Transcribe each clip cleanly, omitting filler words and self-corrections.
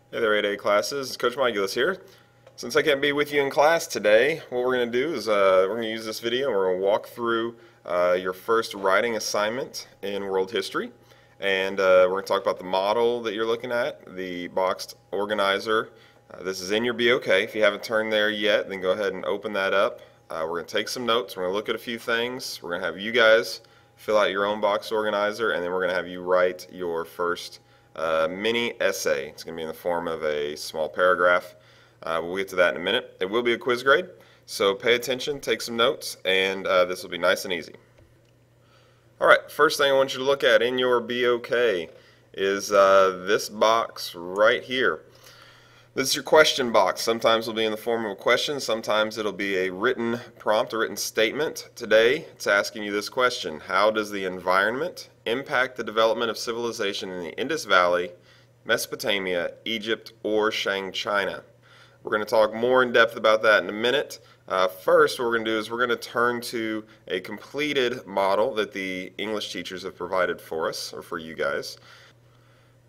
Hey there, 8A classes. It's Coach Miguelis here. Since I can't be with you in class today, what we're going to do is we're going to use this video and we're going to walk through your first writing assignment in world history. And we're going to talk about the model that you're looking at, the boxed organizer. This is in your BOK. If you haven't turned there yet, then go ahead and open that up. We're going to take some notes. We're going to look at a few things. We're going to have you guys fill out your own box organizer, and then we're going to have you write your first mini essay. It's going to be in the form of a small paragraph. We'll get to that in a minute. It will be a quiz grade, so pay attention, take some notes, and this will be nice and easy. Alright, first thing I want you to look at in your BOK is this box right here. This is your question box. Sometimes it'll be in the form of a question, sometimes it'll be a written prompt, a written statement. Today, it's asking you this question: how does the environment impact the development of civilization in the Indus Valley, Mesopotamia, Egypt, or Shang China? We're going to talk more in depth about that in a minute. First, what we're going to do is we're going to turn to a completed model that the English teachers have provided for us, or for you guys.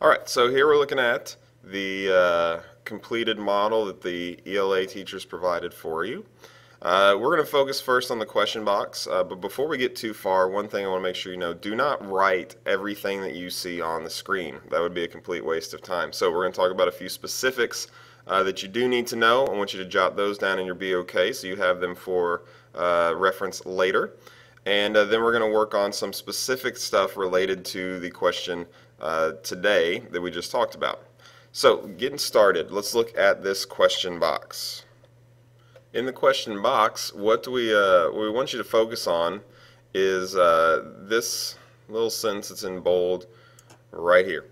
Alright, so here we're looking at the completed model that the ELA teachers provided for you. We're going to focus first on the question box, but before we get too far, one thing I want to make sure you know: do not write everything that you see on the screen. That would be a complete waste of time. So we're going to talk about a few specifics that you do need to know. I want you to jot those down in your BOK so you have them for reference later. And then we're going to work on some specific stuff related to the question today that we just talked about. So, getting started, let's look at this question box. In the question box, what we want you to focus on is this little sentence that's in bold right here.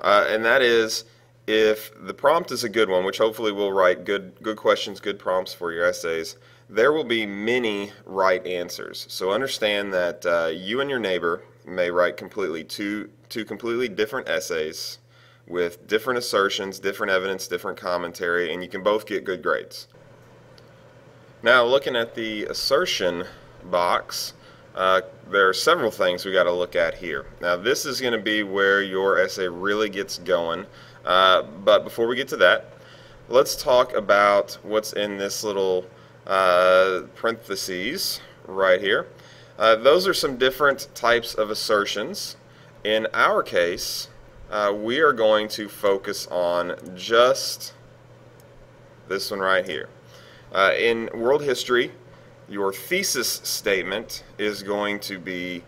And that is, if the prompt is a good one, which hopefully we'll write good questions, good prompts for your essays, there will be many right answers. So understand that you and your neighbor may write two completely different essays with different assertions, different evidence, different commentary, and you can both get good grades. Now, looking at the assertion box, there are several things we got to look at here. Now, this is going to be where your essay really gets going, but before we get to that, let's talk about what's in this little parentheses right here. Those are some different types of assertions. In our case, we are going to focus on just this one right here. In world history, your thesis statement is going to be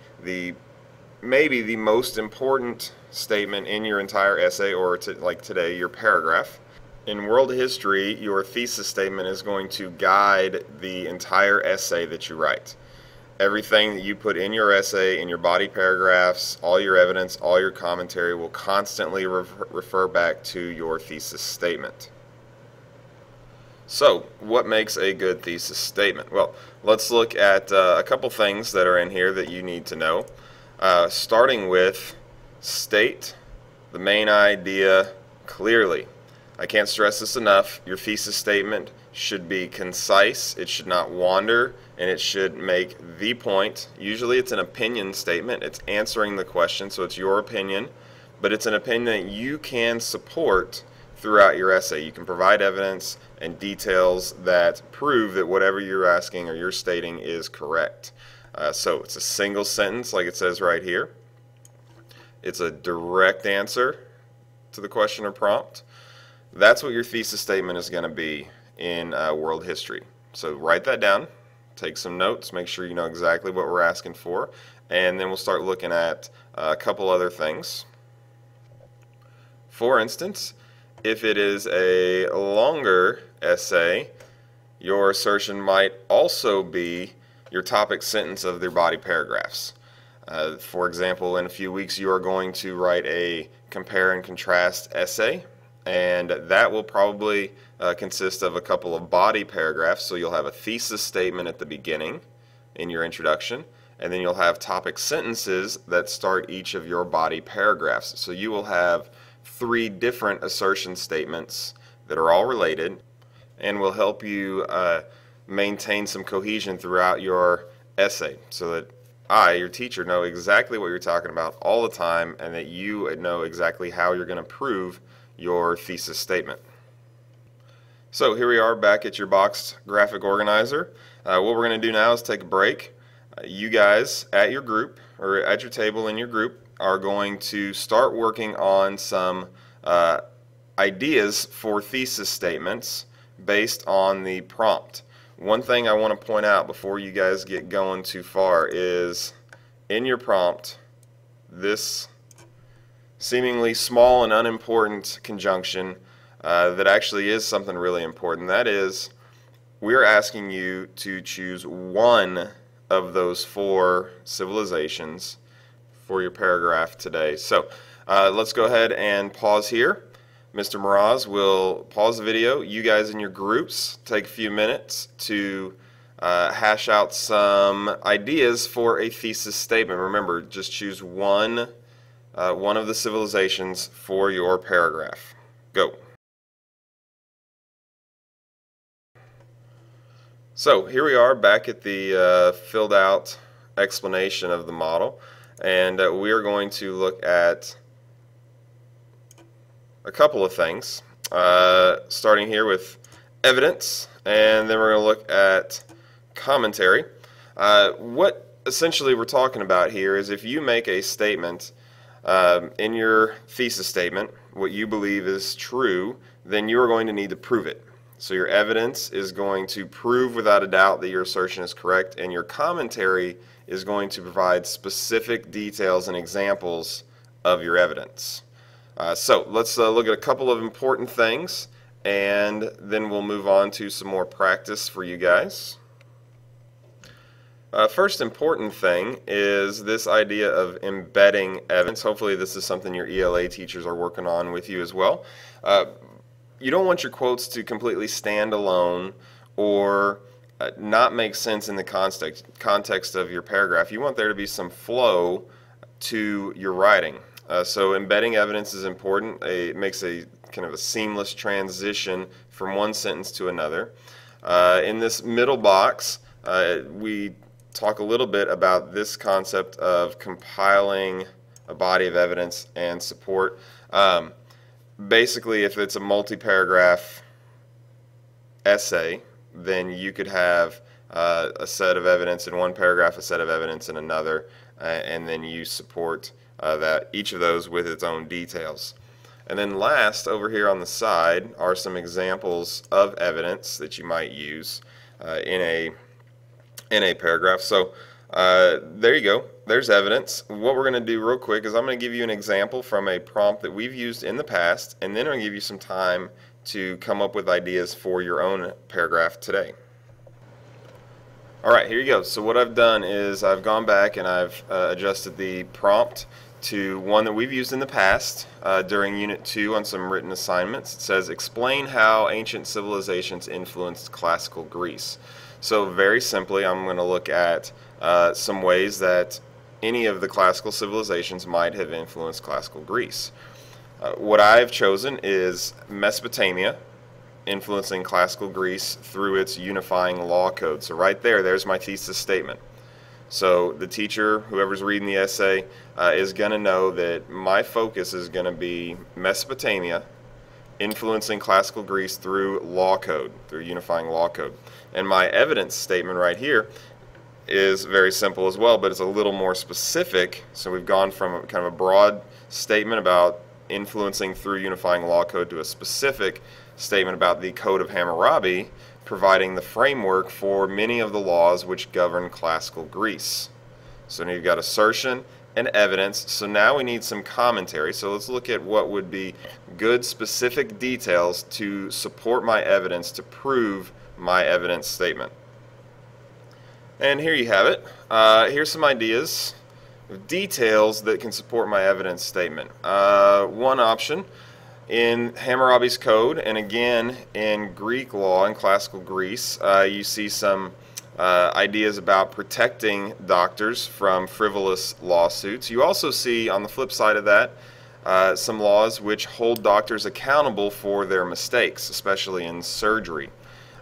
maybe the most important statement in your entire essay, or like today, your paragraph. In world history, your thesis statement is going to guide the entire essay that you write. Everything that you put in your essay, in your body paragraphs, all your evidence, all your commentary will constantly refer back to your thesis statement. So, what makes a good thesis statement? Well, let's look at a couple things that are in here that you need to know. Starting with, state the main idea clearly. I can't stress this enough. Your thesis statement should be concise, it should not wander, and it should make the point. Usually it's an opinion statement. It's answering the question, so it's your opinion, but it's an opinion that you can support throughout your essay. You can provide evidence and details that prove that whatever you're asking or you're stating is correct. So it's a single sentence, like it says right here. It's a direct answer to the question or prompt. That's what your thesis statement is going to be in world history. So write that down, take some notes, make sure you know exactly what we're asking for, and then we'll start looking at a couple other things. For instance, if it is a longer essay, your assertion might also be your topic sentence of their body paragraphs. For example, in a few weeks you are going to write a compare and contrast essay, and that will probably consist of a couple of body paragraphs. So you'll have a thesis statement at the beginning in your introduction, and then you'll have topic sentences that start each of your body paragraphs. So you will have 3 different assertion statements that are all related and will help you maintain some cohesion throughout your essay, so that I, your teacher, know exactly what you're talking about all the time, and that you know exactly how you're going to prove your thesis statement. So here we are back at your boxed graphic organizer. What we're going to do now is take a break. You guys at your group, or at your table in your group, are going to start working on some ideas for thesis statements based on the prompt. One thing I want to point out before you guys get going too far is in your prompt, this seemingly small and unimportant conjunction that actually is something really important. That is, we're asking you to choose one of those 4 civilizations for your paragraph today. So let's go ahead and pause here. Mr. Mraz will pause the video. You guys in your groups take a few minutes to hash out some ideas for a thesis statement. Remember, just choose one of the civilizations for your paragraph. Go. So here we are back at the filled out explanation of the model, and we are going to look at a couple of things, starting here with evidence, and then we're going to look at commentary. What essentially we're talking about here is if you make a statement in your thesis statement, what you believe is true, then you are going to need to prove it. So your evidence is going to prove without a doubt that your assertion is correct, and your commentary is going to provide specific details and examples of your evidence. So let's look at a couple of important things, and then we'll move on to some more practice for you guys. First important thing is this idea of embedding evidence. Hopefully this is something your ELA teachers are working on with you as well. You don't want your quotes to completely stand alone or not make sense in the context of your paragraph. You want there to be some flow to your writing. So embedding evidence is important. It makes a kind of a seamless transition from one sentence to another. In this middle box, we talk a little bit about this concept of compiling a body of evidence and support. Basically, if it's a multi-paragraph essay, then you could have a set of evidence in one paragraph, a set of evidence in another, and then you support that each of those with its own details. And then last, over here on the side, are some examples of evidence that you might use in a paragraph. So there you go. There's evidence. What we're going to do real quick is I'm going to give you an example from a prompt that we've used in the past, and then I'm going to give you some time to come up with ideas for your own paragraph today. Alright, here you go. So what I've done is I've gone back and I've adjusted the prompt to one that we've used in the past during Unit 2 on some written assignments. It says, explain how ancient civilizations influenced classical Greece. So very simply, I'm going to look at some ways that any of the classical civilizations might have influenced classical Greece. What I've chosen is Mesopotamia influencing classical Greece through its unifying law code. So right there's my thesis statement. So the teacher, whoever's reading the essay, is going to know that my focus is going to be Mesopotamia influencing classical Greece through law code, through unifying law code. And my evidence statement right here is very simple as well, but it's a little more specific. So we've gone from a kind of a broad statement about influencing through unifying law code to a specific statement about the Code of Hammurabi, providing the framework for many of the laws which govern classical Greece. So now you've got assertion and evidence. So now we need some commentary. So let's look at what would be good specific details to support my evidence, to prove my evidence statement. And here you have it. Here's some ideas, details that can support my evidence statement. One option, in Hammurabi's code, and again in Greek law, in classical Greece, you see some ideas about protecting doctors from frivolous lawsuits. You also see, on the flip side of that, some laws which hold doctors accountable for their mistakes, especially in surgery.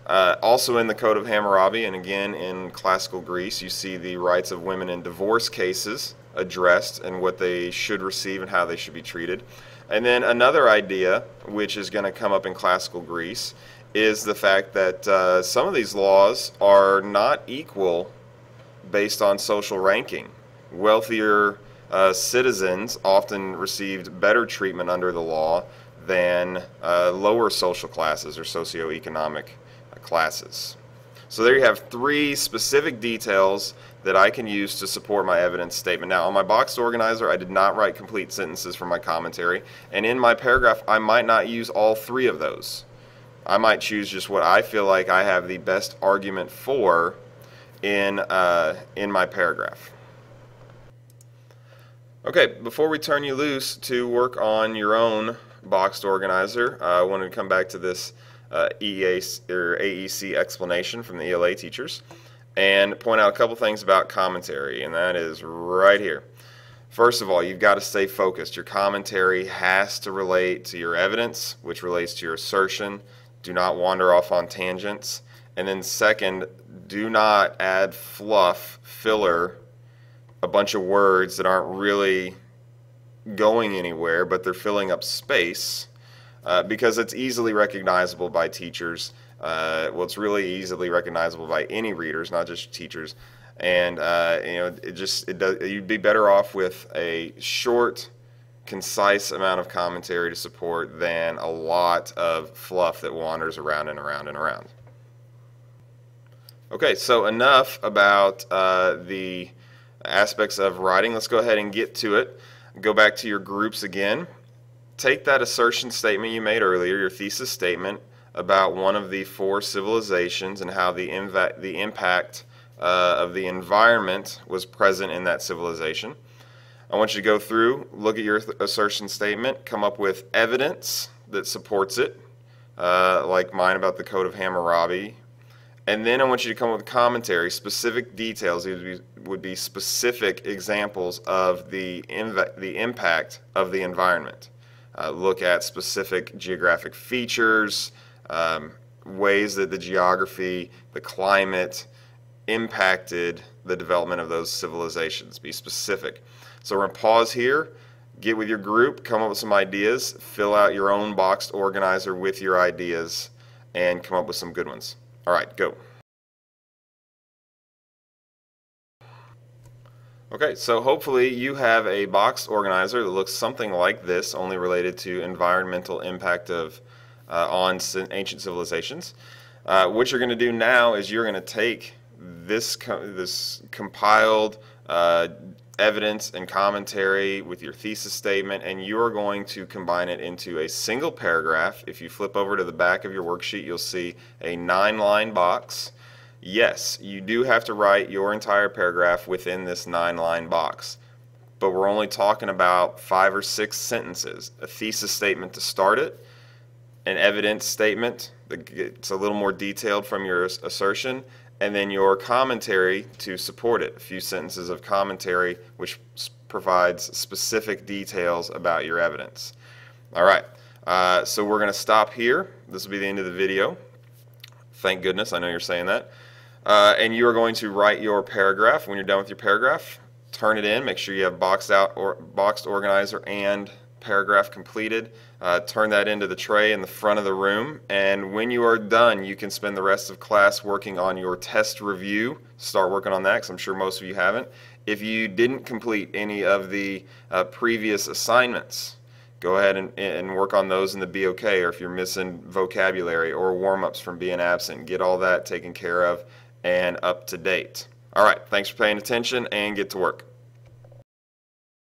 Also in the Code of Hammurabi, and again in classical Greece, you see the rights of women in divorce cases addressed and what they should receive and how they should be treated. And then another idea, which is going to come up in classical Greece, is the fact that some of these laws are not equal based on social ranking. Wealthier citizens often received better treatment under the law than lower social classes or socioeconomic classes. So there you have three specific details that I can use to support my evidence statement. Now, on my boxed organizer, I did not write complete sentences for my commentary, and in my paragraph, I might not use all three of those. I might choose just what I feel like I have the best argument for in my paragraph. Okay, before we turn you loose to work on your own boxed organizer, I wanted to come back to this EAC or AEC explanation from the ELA teachers and point out a couple things about commentary, and that is right here. First of all, you've got to stay focused. Your commentary has to relate to your evidence, which relates to your assertion. Do not wander off on tangents. And then second, do not add fluff, filler, a bunch of words that aren't really going anywhere, but they're filling up space, because it's easily recognizable by teachers. Well, it's really easily recognizable by any readers, not just teachers. And you'd be better off with a short, concise amount of commentary to support than a lot of fluff that wanders around and around and around. Okay, so enough about the aspects of writing. Let's go ahead and get to it. Go back to your groups again. Take that assertion statement you made earlier, your thesis statement about one of the four civilizations and how the impact of the environment was present in that civilization. I want you to go through, look at your assertion statement, come up with evidence that supports it, like mine about the Code of Hammurabi. And then I want you to come up with commentary, specific details. These would be specific examples of the impact of the environment. Look at specific geographic features, ways that the geography, the climate impacted the development of those civilizations. Be specific. So we're going to pause here, get with your group, come up with some ideas, fill out your own boxed organizer with your ideas, and come up with some good ones. All right, go. Okay, so hopefully you have a boxed organizer that looks something like this, only related to environmental impact of on ancient civilizations. What you're going to do now is you're going to take this compiled evidence and commentary with your thesis statement, and you are going to combine it into a single paragraph. If you flip over to the back of your worksheet, you'll see a 9-line box. Yes, you do have to write your entire paragraph within this 9-line box, but we're only talking about 5 or 6 sentences. A thesis statement to start it, an evidence statement it's a little more detailed from your assertion, and then your commentary to support it. A few sentences of commentary which provides specific details about your evidence. All right, so we're going to stop here. This will be the end of the video. Thank goodness, I know you're saying that. And you are going to write your paragraph. When you're done with your paragraph, turn it in. Make sure you have boxed organizer and paragraph completed. Turn that into the tray in the front of the room, and when you are done, you can spend the rest of class working on your test review. Start working on that, because I'm sure most of you haven't. If you didn't complete any of the previous assignments, go ahead and work on those in the BOK, or if you're missing vocabulary or warm-ups from being absent, get all that taken care of and up to date. All right, thanks for paying attention, and get to work.